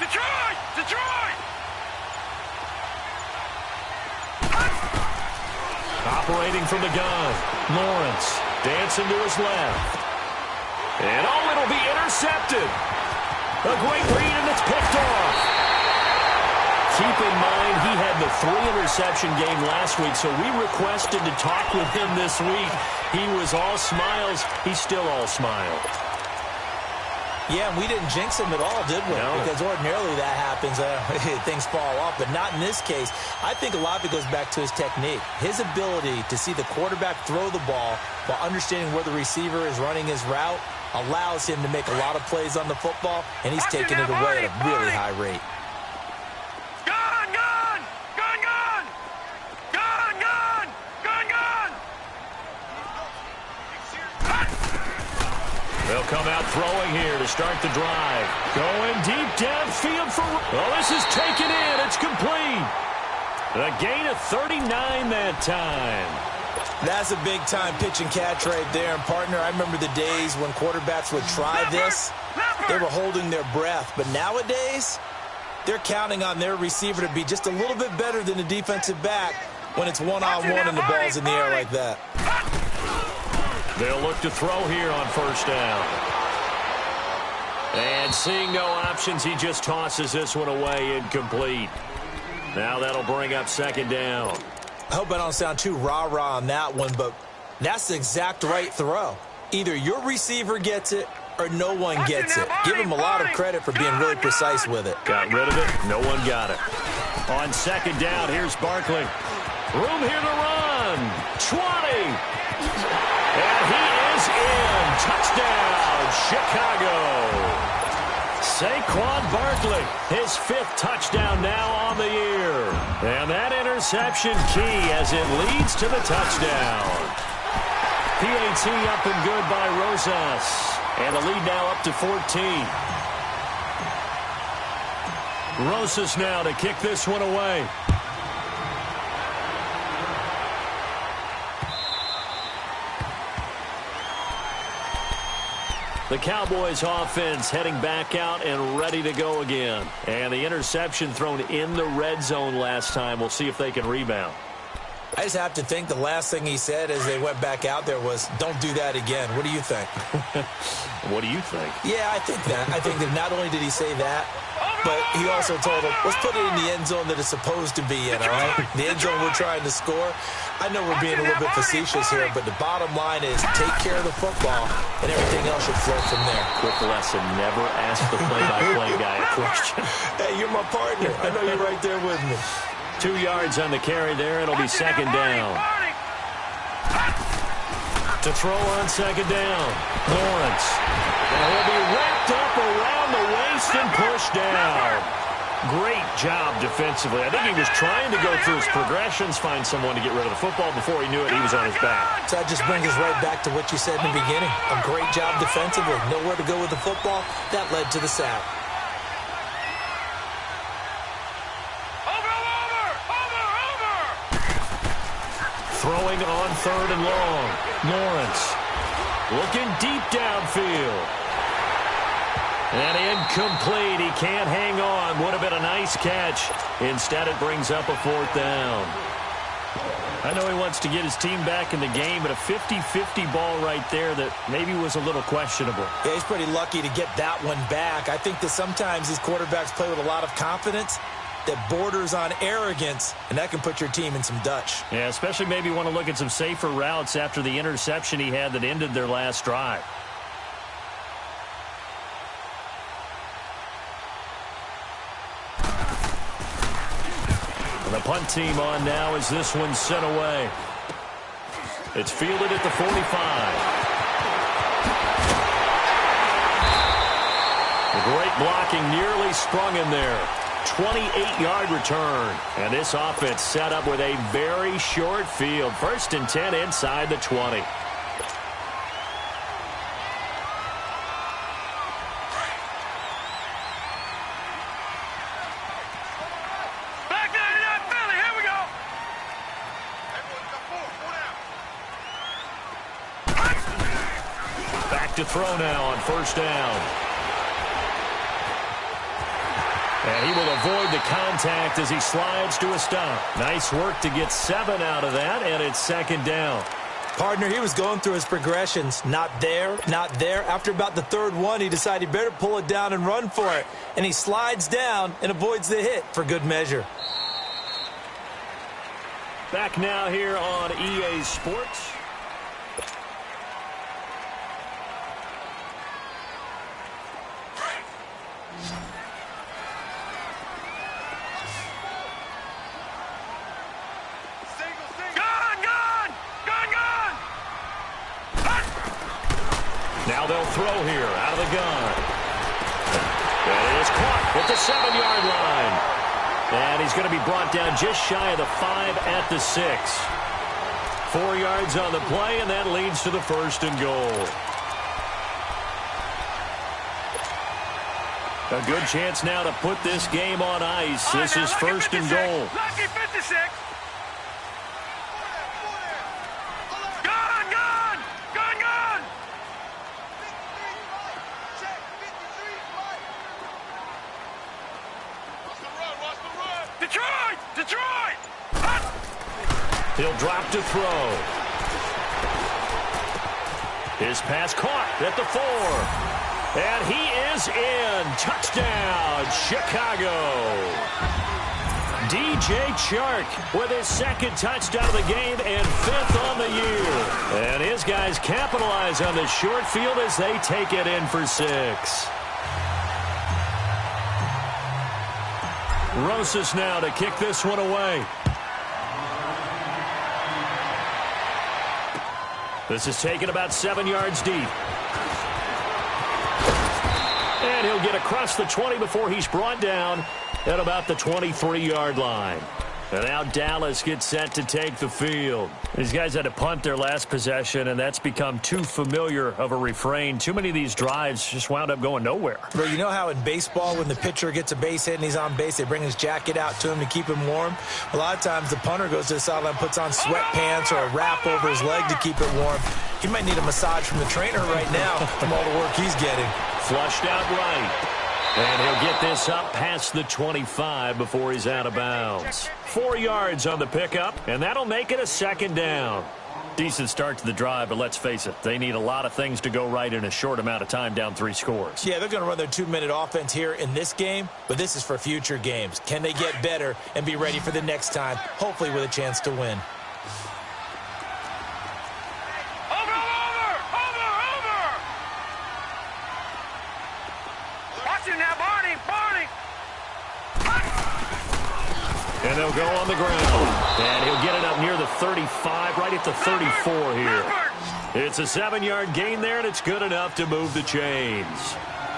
Detroit! Detroit! Operating from the gun. Lawrence dancing to his left. And it'll be intercepted. A great read, and it's picked off. Keep in mind, he had the 3-interception game last week, so we requested to talk with him this week. He was all smiles. He's still all smile. Yeah, and we didn't jinx him at all, did we? No. Because ordinarily that happens. Things fall off, but not in this case. I think a lot of it goes back to his technique. His ability to see the quarterback throw the ball while understanding where the receiver is running his route allows him to make a lot of plays on the football, and he's taking it away at a really high rate. They'll come out throwing here to start the drive. Going deep downfield for... Oh, this is taken in. It's complete. A gain of 39 that time. That's a big-time pitch and catch right there. And, partner, I remember the days when quarterbacks would try this. They were holding their breath. But nowadays, they're counting on their receiver to be just a little bit better than the defensive back when it's one-on-one and the ball's in the air like that. They'll look to throw here on first down. And seeing no options, he just tosses this one away incomplete. Now that'll bring up second down. I hope I don't sound too rah-rah on that one, but that's the exact right throw. Either your receiver gets it or no one gets it. Give him a lot of credit for being really precise with it. Got rid of it. No one got it. On second down, here's Barkley. Room here to run. 20. And he is in. Touchdown, Chicago. Saquon Barkley, his 5th touchdown now on the year. And that interception key as it leads to the touchdown. PAT up and good by Rosas. And the lead now up to 14. Rosas now to kick this one away. The Cowboys offense heading back out and ready to go again. And the interception thrown in the red zone last time. We'll see if they can rebound. I just have to think the last thing he said as they went back out there was, don't do that again. What do you think? What do you think? Yeah, I think that. I think that not only did he say that, but he also told him, let's put it in the end zone that it's supposed to be in, all right? The end zone we're trying to score. I know we're being a little bit facetious here, but the bottom line is take care of the football, and everything else should flow from there. Quick lesson, never ask the play-by-play guy a question. Hey, you're my partner. I know you're right there with me. 2 yards on the carry there. It'll be second down. To throw on second down, Lawrence. And he'll be wrapped up around the waist and pushed down. Great job defensively. I think he was trying to go through his progressions, find someone to get rid of the football. Before he knew it, he was on his back. So that just brings us right back to what you said in the beginning. A great job defensively. Nowhere to go with the football. That led to the sack. Throwing on third and long. Lawrence looking deep downfield. And incomplete. He can't hang on. Would have been a nice catch. Instead, it brings up a 4th down. I know he wants to get his team back in the game, but a 50-50 ball right there that maybe was a little questionable. Yeah, he's pretty lucky to get that one back. I think that sometimes these quarterbacks play with a lot of confidence that borders on arrogance, and that can put your team in some Dutch. Yeah, especially maybe want to look at some safer routes after the interception he had that ended their last drive. And the punt team on now as this one's sent away. It's fielded at the 45. The great blocking nearly sprung in there. 28-yard return. And this offense set up with a very short field. 1st and 10 inside the 20. Back to throw now on first down. And he will avoid the contact as he slides to a stop. Nice work to get 7 out of that, and it's second down. Partner, he was going through his progressions. Not there, not there. After about the 3rd one, he decided he better pull it down and run for it. And he slides down and avoids the hit for good measure. Back now here on EA Sports. Now they'll throw here out of the gun. That is caught at the 7-yard line. And he's going to be brought down just shy of the 5 at the 6. 4 yards on the play, and that leads to the 1st and goal. A good chance now to put this game on ice. This is first and goal. Lucky 56. Gone, gone, gone, gone. Detroit, Detroit. He'll drop to throw. His pass caught at the 4. And he is in. Touchdown, Chicago. DJ Chark with his second touchdown of the game and 5th on the year. And his guys capitalize on the short field as they take it in for 6. Rosas now to kick this one away. This is taken about 7 yards deep. And he'll get across the 20 before he's brought down at about the 23-yard line. And now Dallas gets set to take the field. These guys had to punt their last possession, and that's become too familiar of a refrain. Too many of these drives just wound up going nowhere. Bro, you know how in baseball when the pitcher gets a base hit and he's on base, they bring his jacket out to him to keep him warm? A lot of times the punter goes to the sideline, puts on sweatpants or a wrap over his leg to keep it warm. He might need a massage from the trainer right now from all the work he's getting. Flushed out right. And he'll get this up past the 25 before he's out of bounds. 4 yards on the pickup, and that'll make it a second down. Decent start to the drive, but let's face it, they need a lot of things to go right in a short amount of time, down 3 scores. Yeah, they're going to run their 2-minute offense here in this game, but this is for future games. Can they get better and be ready for the next time, hopefully with a chance to win? And they'll go on the ground. And he'll get it up near the 35, right at the 34 here. It's a 7-yard gain there, and it's good enough to move the chains.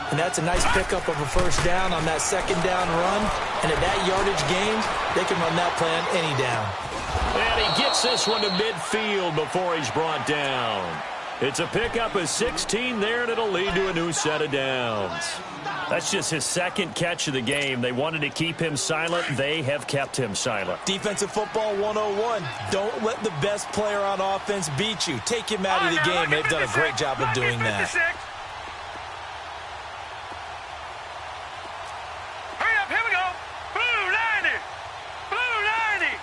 And that's a nice pickup of a first down on that second down run. And at that yardage gain, they can run that play on any down. And he gets this one to midfield before he's brought down. It's a pickup of 16 there, and it'll lead to a new set of downs. That's just his second catch of the game. They wanted to keep him silent. They have kept him silent. Defensive football 101. Don't let the best player on offense beat you. Take him out of the game. They've done a great job of doing that. Hurry up, here we go. Blue 90. Blue 90.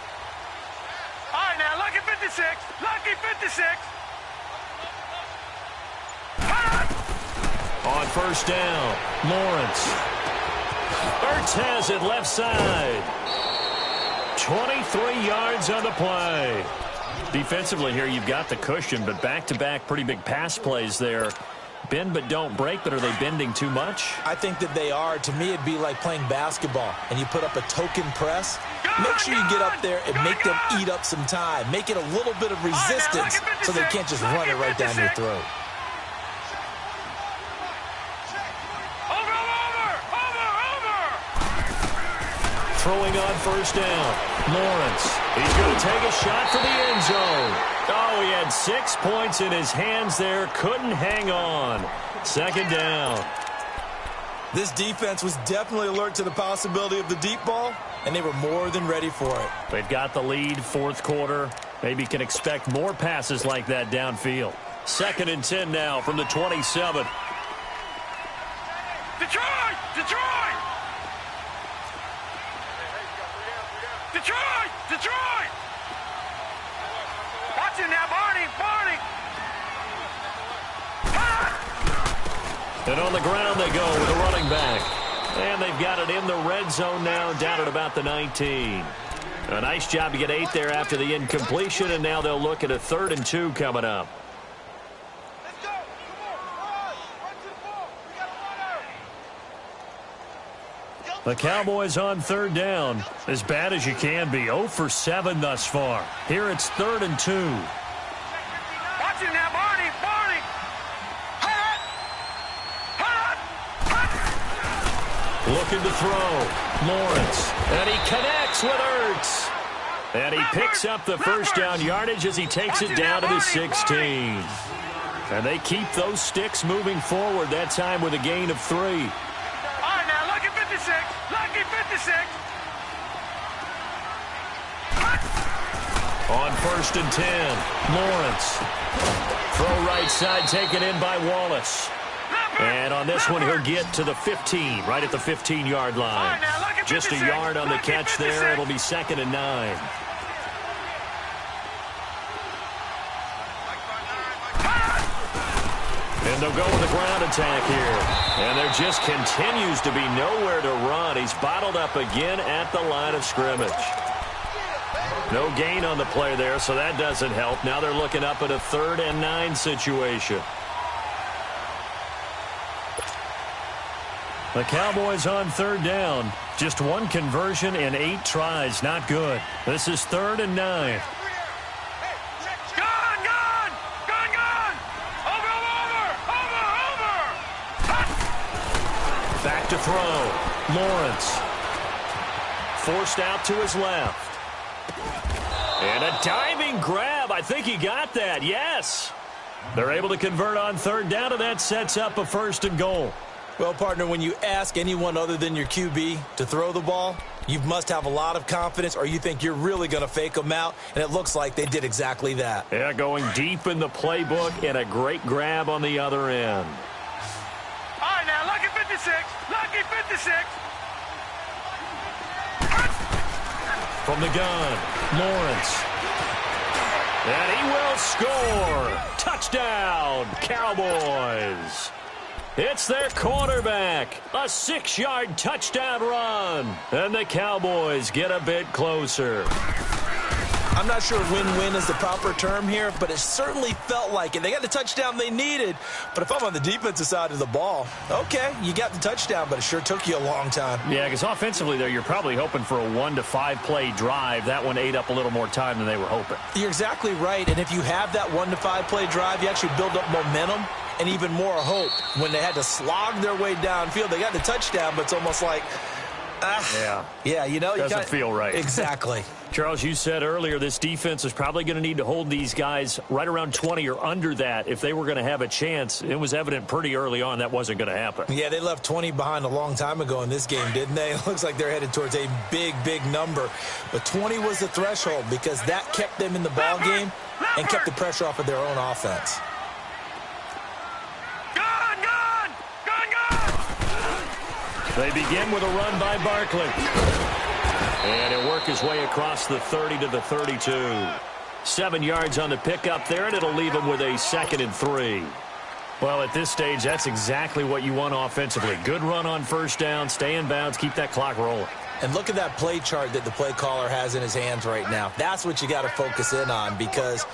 All right, now, lucky 56. Lucky 56. On first down, Lawrence. Ertz has it left side. 23 yards on the play. Defensively here, you've got the cushion, but back-to-back pretty big pass plays there. Bend but don't break, but are they bending too much? I think that they are. To me, it'd be like playing basketball, and you put up a token press. Make sure you get up there and make them eat up some time. Make it a little bit of resistance so they can't just run it right down your throat. Throwing on first down. Lawrence. He's going to take a shot for the end zone. Oh, he had 6 points in his hands there. Couldn't hang on. Second down. This defense was definitely alert to the possibility of the deep ball, and they were more than ready for it. They've got the lead, fourth quarter. Maybe can expect more passes like that downfield. 2nd and 10 now from the 27. Detroit! Detroit! Detroit! Detroit! Watch it now, Barney! Barney! And on the ground they go with a running back. And they've got it in the red zone now, down at about the 19. A nice job to get 8 there after the incompletion, and now they'll look at a 3rd and 2 coming up. The Cowboys on 3rd down. As bad as you can be. 0 for 7 thus far. Here it's 3rd and 2. Watch it now, Barney! Barney! Looking to throw. Lawrence. And he connects with Ertz. And he picks up the first down yardage as he takes it down to the 16. And they keep those sticks moving forward, that time with a gain of 3. All right, now, 56. On 1st and 10, Lawrence. Throw right side taken in by Wallace. And on this one, he'll get to the 15, right at the 15-yard line. Just a yard on the catch there. It'll be 2nd and 9. And they'll go with a ground attack here. And there just continues to be nowhere to run. He's bottled up again at the line of scrimmage. No gain on the play there, so that doesn't help. Now they're looking up at a 3rd and 9 situation. The Cowboys on 3rd down. Just 1 conversion in 8 tries. Not good. This is 3rd and 9. Back to throw. Lawrence. Forced out to his left. And a diving grab. I think he got that. Yes. They're able to convert on 3rd down, and that sets up a 1st and goal. Well, partner, when you ask anyone other than your QB to throw the ball, you must have a lot of confidence, or you think you're really going to fake them out, and it looks like they did exactly that. Yeah, going deep in the playbook and a great grab on the other end. All right, now, lucky 56. Lucky 56. From the gun, Lawrence. And he will score. Touchdown, Cowboys. It's their quarterback. A 6-yard touchdown run. And the Cowboys get a bit closer. I'm not sure win-win is the proper term here, but it certainly felt like it. They got the touchdown they needed, but if I'm on the defensive side of the ball, okay, you got the touchdown, but it sure took you a long time. Yeah, because offensively there, you're probably hoping for a 1 to 5 play drive. That one ate up a little more time than they were hoping. You're exactly right, and if you have that 1 to 5 play drive, you actually build up momentum and even more hope. When they had to slog their way downfield, they got the touchdown, but it's almost like, yeah, you know, doesn't feel right. Exactly. Charles, you said earlier this defense is probably going to need to hold these guys right around 20 or under that if they were going to have a chance. It was evident pretty early on that wasn't going to happen. Yeah, they left 20 behind a long time ago in this game, didn't they? It looks like they're headed towards a big, big number. But 20 was the threshold because that kept them in the ball game and kept the pressure off of their own offense. They begin with a run by Barkley. And he'll work his way across the 30 to the 32. 7 yards on the pickup there, and it'll leave him with a 2nd and 3. Well, at this stage, that's exactly what you want offensively. Good run on 1st down, stay in bounds, keep that clock rolling. And look at that play chart that the play caller has in his hands right now. That's what you got to focus in on because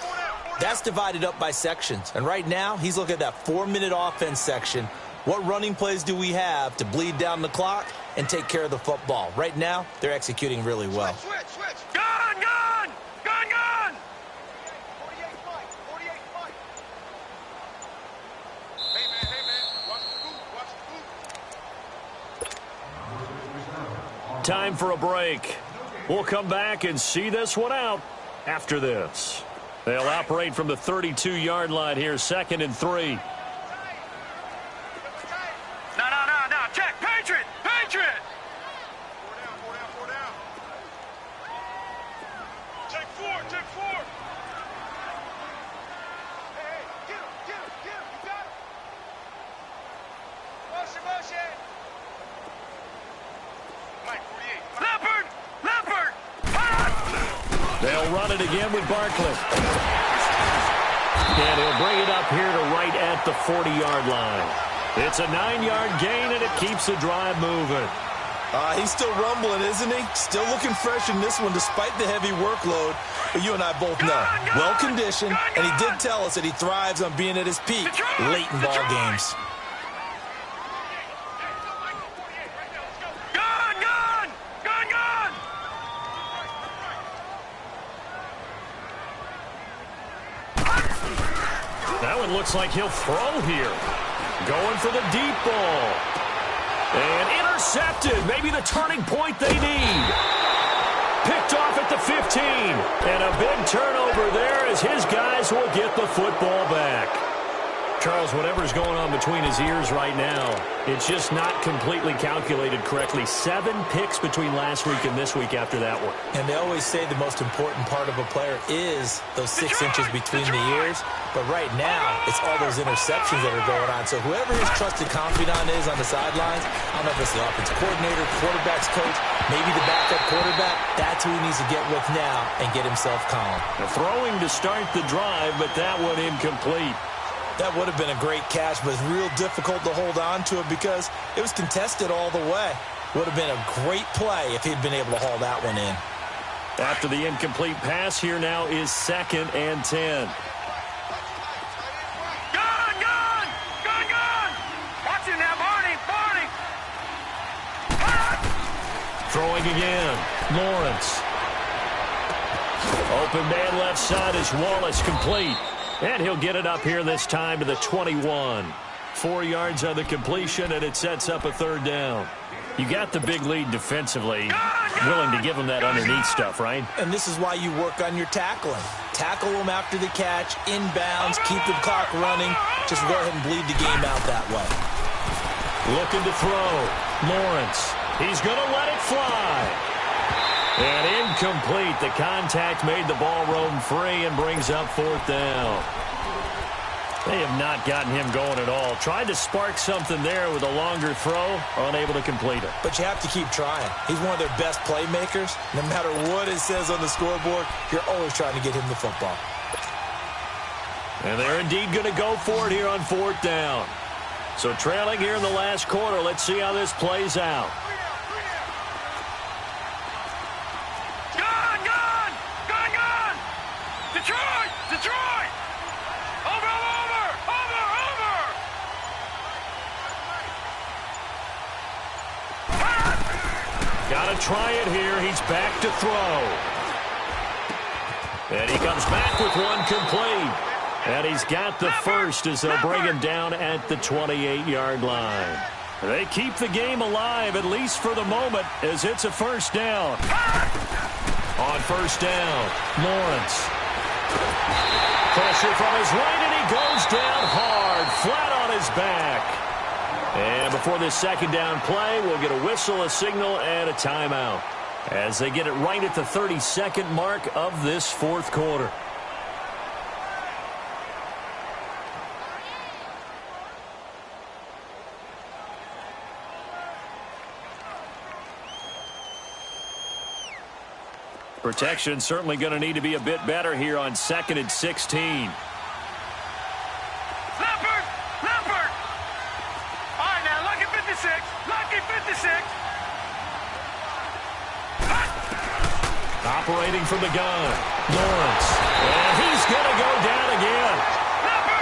that's divided up by sections. And right now, he's looking at that 4-minute offense section. What running plays do we have to bleed down the clock and take care of the football? Right now, they're executing really well. Switch. Gun! 48 fight. Hey, man. Watch the food. Time for a break. We'll come back and see this one out after this. They'll operate from the 32-yard line here, 2nd and 3. No. Check. Patriot. Four down. Take four. Hey, get him. You got him. Motion. Mike, 48. Leopard. They'll run it again with Barkley. And he'll bring it up here to right at the 40-yard line. It's a 9-yard gain, and it keeps the drive moving. He's still rumbling, isn't he? Still looking fresh in this one despite the heavy workload. But you and I both know, well-conditioned, and he did tell us that he thrives on being at his peak late in ball games. That one looks like he'll throw here. Going for the deep ball. And intercepted. Maybe the turning point they need. Picked off at the 15. And a big turnover there as his guys will get the football back. Charles, whatever's going on between his ears right now, it's just not completely calculated correctly. 7 picks between last week and this week after that one. And they always say the most important part of a player is those 6 inches between the ears. But right now, it's all those interceptions that are going on. So whoever his trusted confidant is on the sidelines, I don't know if it's the offensive coordinator, quarterback's coach, maybe the backup quarterback, that's who he needs to get with now and get himself calm. The throwing to start the drive, but that one incomplete. That would have been a great catch, but it's real difficult to hold on to it because it was contested all the way. Would have been a great play if he'd been able to haul that one in. After the incomplete pass, here now is 2nd and 10. Gun! Watch it now, Barney! Throwing again. Lawrence. Open man left side is Wallace, complete. And he'll get it up here this time to the 21. 4 yards on the completion, and it sets up a 3rd down. You got the big lead defensively. Willing to give them that underneath stuff, right? And this is why you work on your tackling. Tackle them after the catch, inbounds, keep the clock running. Just go ahead and bleed the game out that way. Looking to throw. Lawrence. He's going to let it fly. And incomplete. The contact made the ball roam free and brings up 4th down. They have not gotten him going at all. Tried to spark something there with a longer throw, unable to complete it. But you have to keep trying. He's one of their best playmakers. No matter what it says on the scoreboard, you're always trying to get him the football. And they're indeed going to go for it here on 4th down. So trailing here in the last quarter. Let's see how this plays out. Detroit! Over! Got to try it here. He's back to throw. And he comes back with one complete. And he's got the first as they'll bring him down at the 28-yard line. They keep the game alive, at least for the moment, as it's a 1st down. On 1st down, Lawrence. Pressure from his right, and he goes down hard, flat on his back. And before this 2nd down play, we'll get a whistle, a signal, and a timeout as they get it right at the 32nd mark of this 4th quarter. Protection certainly going to need to be a bit better here on 2nd and 16. Leopard! All right, now, lucky 56. Operating from the gun. Lawrence. And he's going to go down again.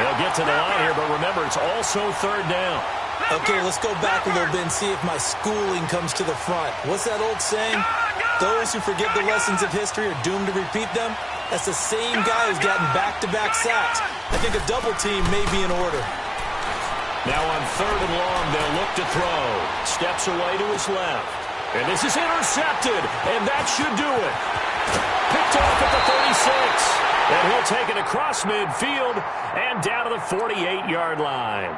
They'll get to the line here, but remember, it's also 3rd down. Okay, let's go back a little bit and see if my schooling comes to the front. What's that old saying? Those who forget the lessons of history are doomed to repeat them. That's the same guy who's gotten back-to-back sacks. I think a double team may be in order. Now on 3rd and long, they'll look to throw. Steps away to his left. And this is intercepted, and that should do it. Picked off at the 36. And he'll take it across midfield and down to the 48-yard line.